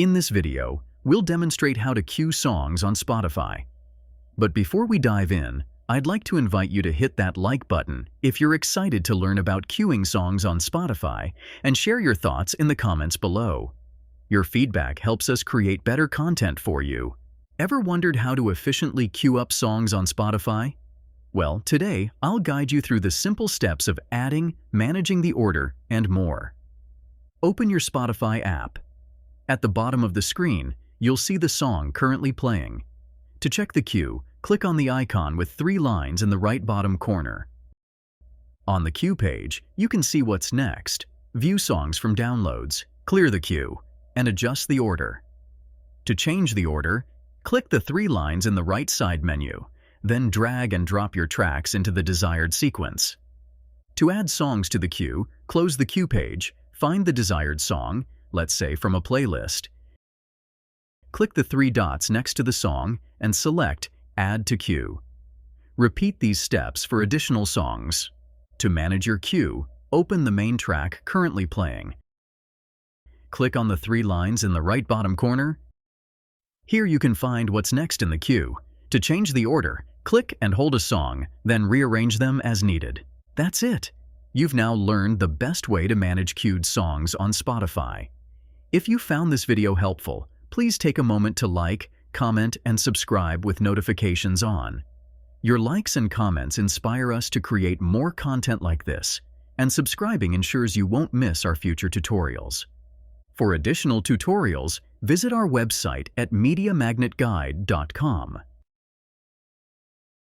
In this video, we'll demonstrate how to queue songs on Spotify. But before we dive in, I'd like to invite you to hit that like button if you're excited to learn about queuing songs on Spotify, and share your thoughts in the comments below. Your feedback helps us create better content for you. Ever wondered how to efficiently queue up songs on Spotify? Well, today I'll guide you through the simple steps of adding, managing the order, and more. Open your Spotify app. At the bottom of the screen, you'll see the song currently playing. To check the queue, click on the icon with 3 lines in the right bottom corner. On the queue page, you can see what's next, view songs from downloads, clear the queue, and adjust the order. To change the order, click the 3 lines in the right side menu, then drag and drop your tracks into the desired sequence. To add songs to the queue, close the queue page, find the desired song, let's say from a playlist. Click the 3 dots next to the song and select Add to Queue. Repeat these steps for additional songs. To manage your queue, open the main track currently playing. Click on the 3 lines in the right bottom corner. Here you can find what's next in the queue. To change the order, click and hold a song, then rearrange them as needed. That's it! You've now learned the best way to manage queued songs on Spotify. If you found this video helpful, please take a moment to like, comment, and subscribe with notifications on. Your likes and comments inspire us to create more content like this, and subscribing ensures you won't miss our future tutorials. For additional tutorials, visit our website at MediaMagnetGuide.com.